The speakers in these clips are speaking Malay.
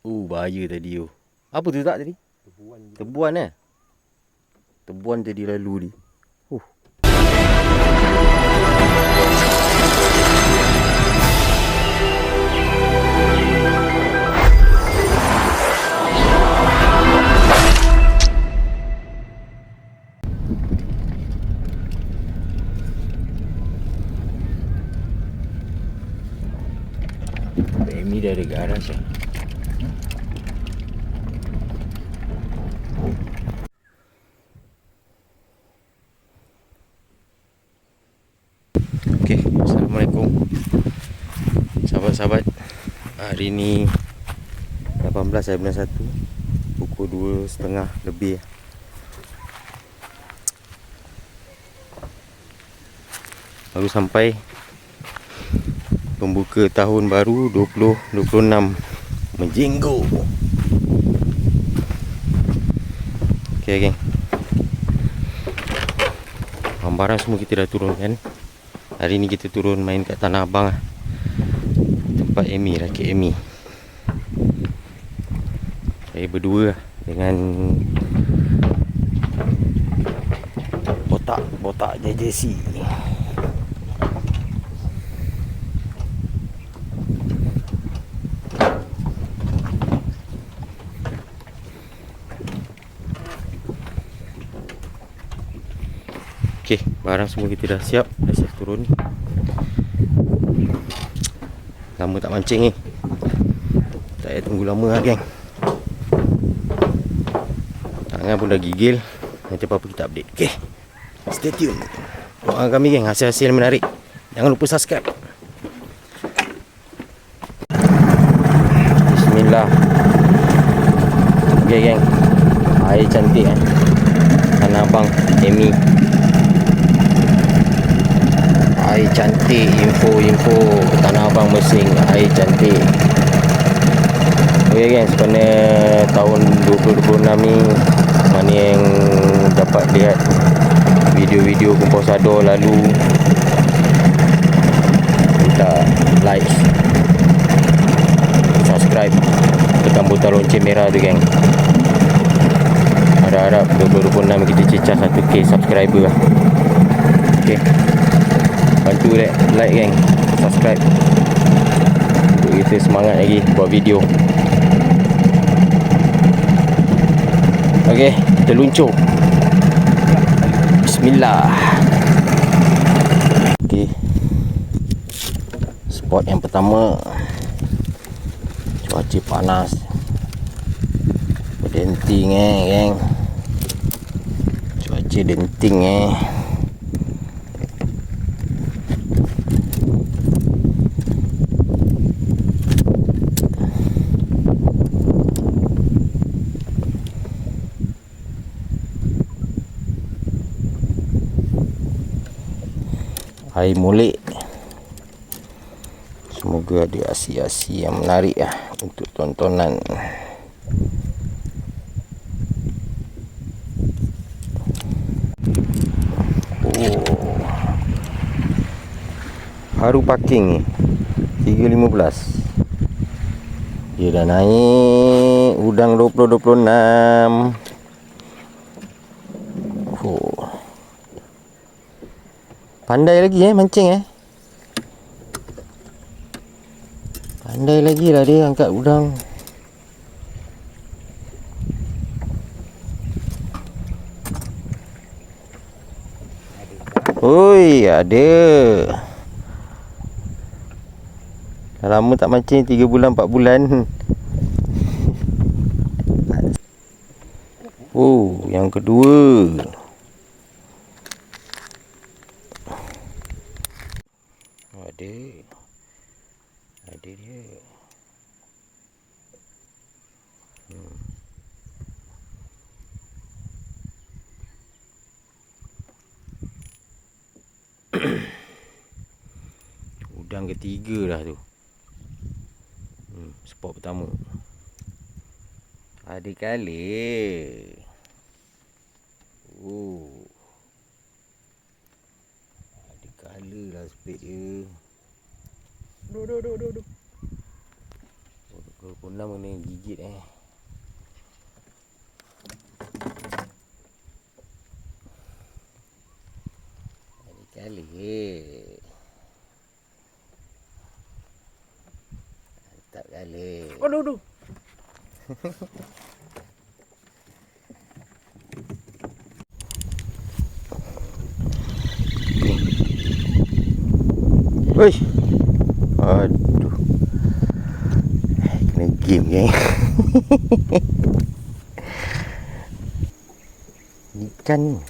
Bahaya tadi tu. Apa tu tak tadi? Tebuan eh? Tebuan tadi lalu ni. Amy dah ada garaj lah. Okay, Assalamualaikum sahabat-sahabat. Hari ni 18/1, pukul 2:30 lebih. Baru sampai pembuka tahun baru 2026 menjenggo. Okay geng, barang semua kita dah turunkan. Hari ni kita turun main kat Tanah Abang lah. Tempat Amy, rakit Amy. Saya berdua lah dengan botak JJC. Okay, barang semua kita dah siap turun. Lama tak mancing ni. Tak payah tunggu lama lah geng. Tangan pun dah gigil. Nanti apa-apa kita update. Okay, stay tune. Doakan kami geng, hasil-hasil menarik. Jangan lupa subscribe. Bismillah. Okay geng, air cantik Tanah Abang Amy. Air cantik, info Tanah Abang Mersing, air cantik. Ok guys, pada tahun 2026 ni, mana yang dapat lihat video-video kumpul sado lalu, minta like, subscribe, tekan butang lonceng merah tu geng. Harap-harap 2026 kita cecah 1k subscriber lah. Ok, bantu like geng, subscribe untuk kita semangat lagi buat video. Ok, kita luncur. Bismillah. Ok, spot yang pertama, cuaca panas, berdenting geng. Cuaca denting air molek. Semoga ada aksi-aksi yang menarik untuk tontonan. Baru parking ni 3.15. Dia dah naik udang 2026. Pandai lagi mancing Pandai lagi lah dia angkat udang. Oi, ada. Dah lama tak mancing, 3 bulan 4 bulan. Yang kedua. Ada dia. Udang ketiga dah tu. Spot pertama. Ada kali. Ada kali lah spot dia. Duk. 26 kena gigit Kali mantap kali. Aduh. Wih. Aduh. Kena game geng. Ikan ni.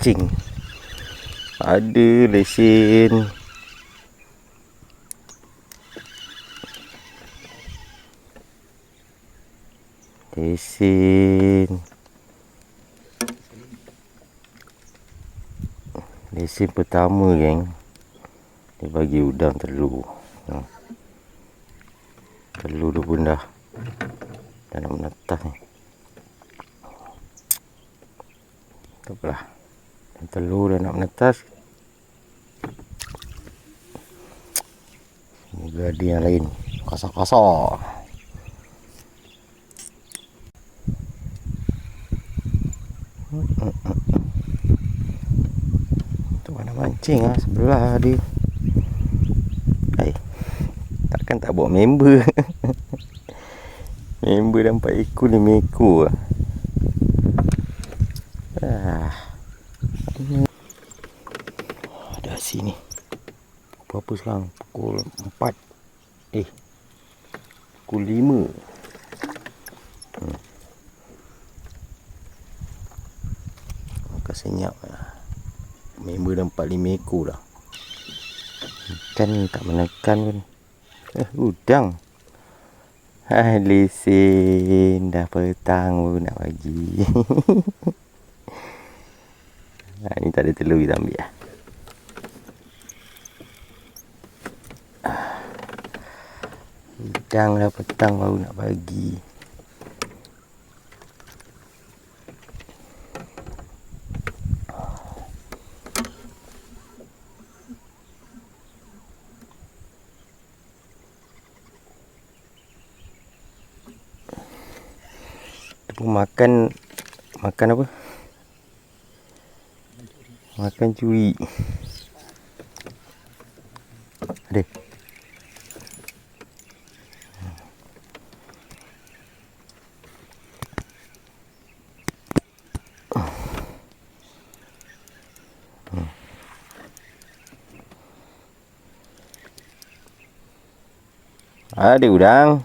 Cacing. Ada lesen. Lesen pertama geng. Dia bagi udang telur. Telur tu pun dah nak menetas ni. Tak apalah. Telur dah nak menetas. Semoga ada yang lain. Kasar-kasar. Tu mana mancing sebelah dia. Takkan tak bawa member. Member dah 4 ekor 5 ekor. Ada sini. Berapa sekarang? Pukul 4. Pukul 5. Maka senyap. Member dah 4-5 ekor dah. Ikan ni tak menekan pun. Udang. Lesen dah petang pun nak bagi. Ni tak ada telur kita ambil lah. Udang dah petang baru nak bagi. Makan apa? Makan curi. Ada. Ada udang.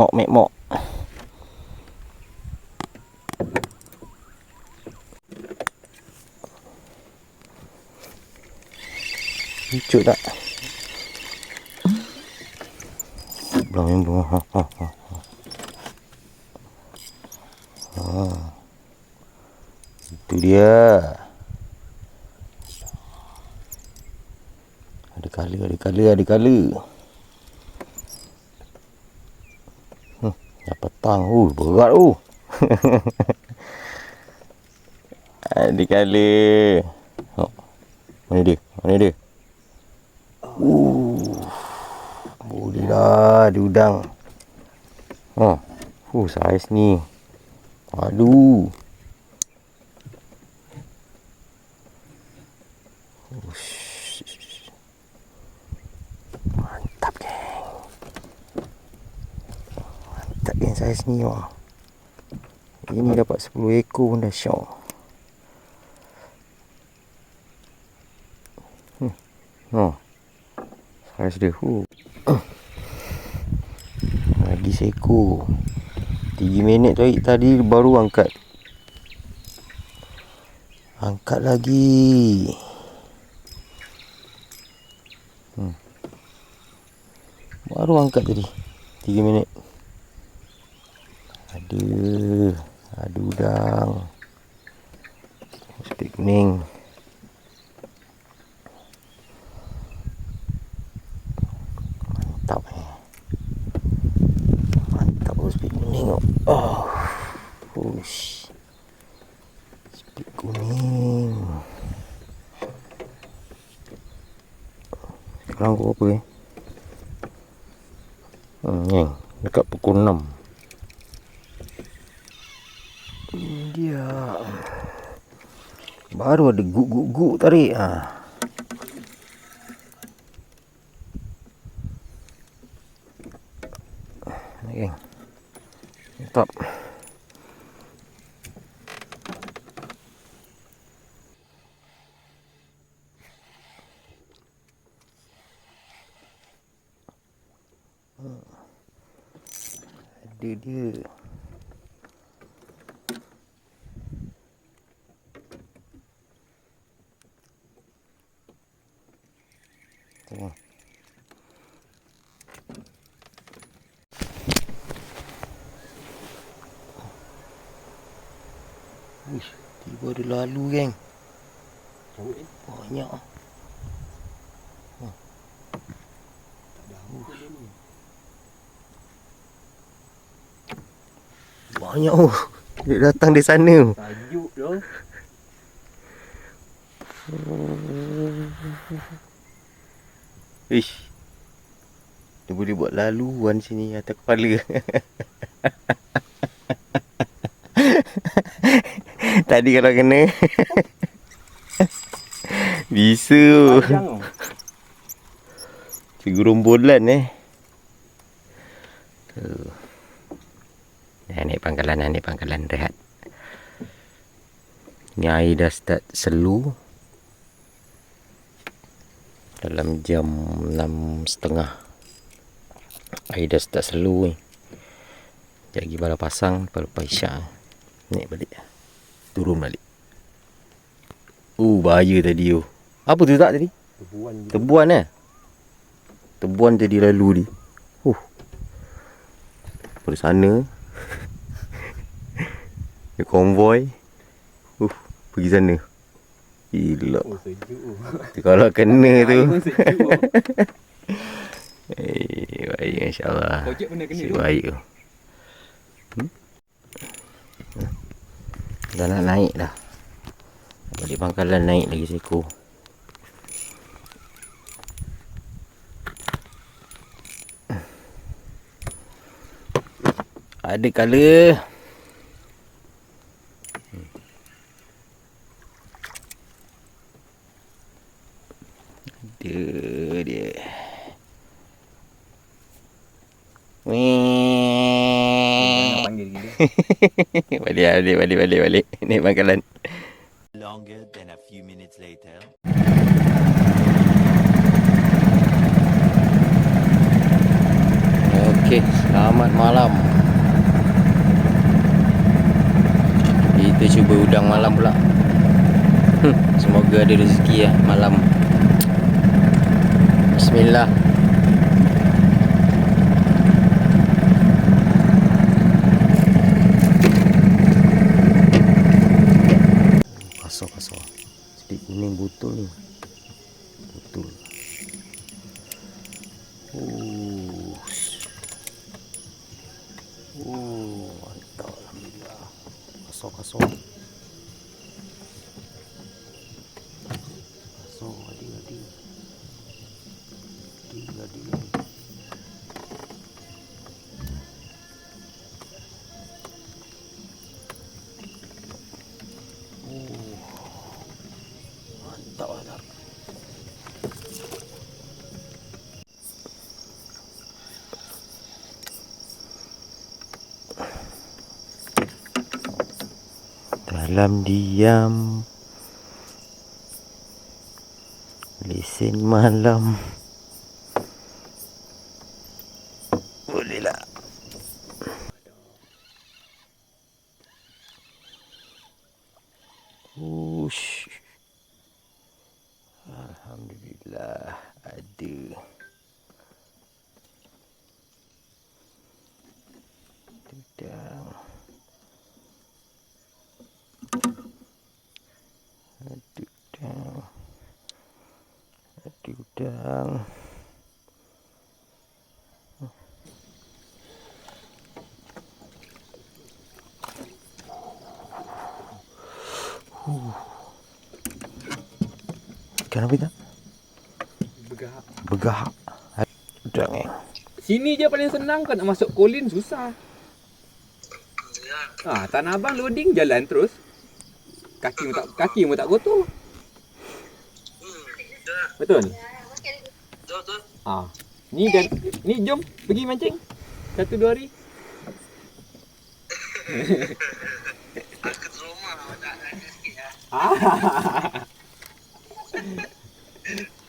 Mekmok. Lucu tak? Belum. Itu dia. Ada kala. Dah petang. Berat Ada kala. Mana dia? Boleh lah, ada udang. Saiz ni. Aduh. Mantap geng saiz ni. Ini dapat 10 ekor pun dah syok. Saiz dia. lagi seekor. 3 minit tadi baru angkat. Angkat lagi. Baru angkat tadi 3 minit. Ada udang. Spik kuning. Mantap Mantap spik kuning. Spik kuning. Sekarang kau apa Yang dekat pukul 6. Dia baru ada guk tarik. Geng. Mantap. Ada dia. Tengok. Uish, tiba ada lalu geng. Banyak. Banyak dia datang di sana. Tajuk dah. Ish. Dia boleh buat laluan sini atas kepala. Tadi kalau kena bisa. Gerombolan naik pangkalan rehat. Ni air dah start selu. Dalam jam 6.30 air dah start selu ni. Lagi bala pasang lepas isyak. Naik balik. Turun balik. Bahaya tadi tu. Apa tu tak tadi? Tebuan Tebuan jadi lalu ni. Dari sana dia konvoi pergi sana. Gila. Kalau kena tu. Baik insya-Allah. Baik tu. Dah nak naik dah. Balik pangkalan naik lagi seekor. Ada kala dia balik naik pangkalan. Longer than a few minutes later. Okey, selamat malam. Kita cuba udang malam pula. Semoga ada rezeki malam. Bismillah. Kasar. Spik kuning betul ni. Betul. Mantap alhamdulillah. Kasar. Gadi. Mantap. Dalam diam lesen malam. Bolehlah. Ush. Alhamdulillah ada. Udang. Ada udang. Ada udang. Ikan apa tak? Begahak. Begahak. Udang Sini je paling senang, kau nak masuk kolin susah. Tanah abang loading jalan terus. Kaki mu tak kotor. Betul? Betul. Ni jom pergi mancing. 1-2 hari. Aku trauma tak ada sikit lah.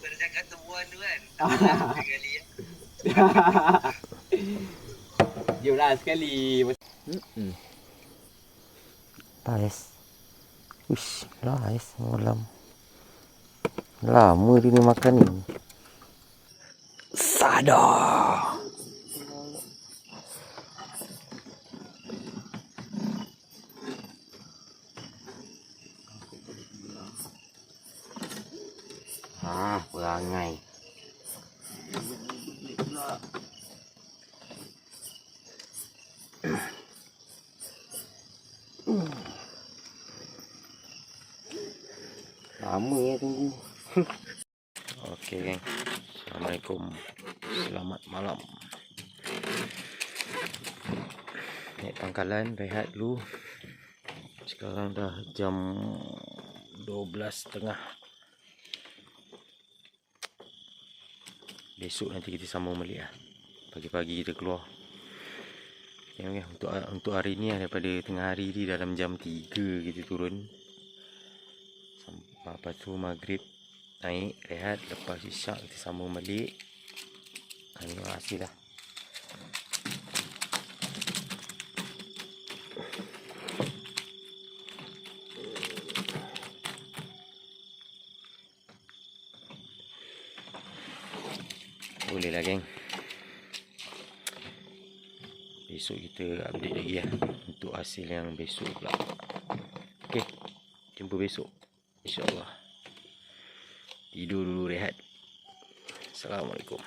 Pada cakap temuan tu kan. Sekali ya. Jomlah sekali. Nice. Ush, nice malam. Lama dia ni makan ni. Sadar. Perangai. Lama ya tunggu. Okey geng. Assalamualaikum. Selamat malam. Naik pangkalan, rehat dulu. Sekarang dah jam 12.30. Besok nanti kita sambung balik lah. Pagi-pagi kita keluar. Okay, untuk hari ni daripada tengah hari ni dalam jam 3 kita turun. Lepas tu maghrib naik, rehat. Lepas isyak kita sambung balik. Terima kasih lah. Boleh lah geng. Besok kita update lagi lah untuk hasil yang besok pula. Okay, jumpa besok InsyaAllah. Tidur dulu, rehat. Assalamualaikum.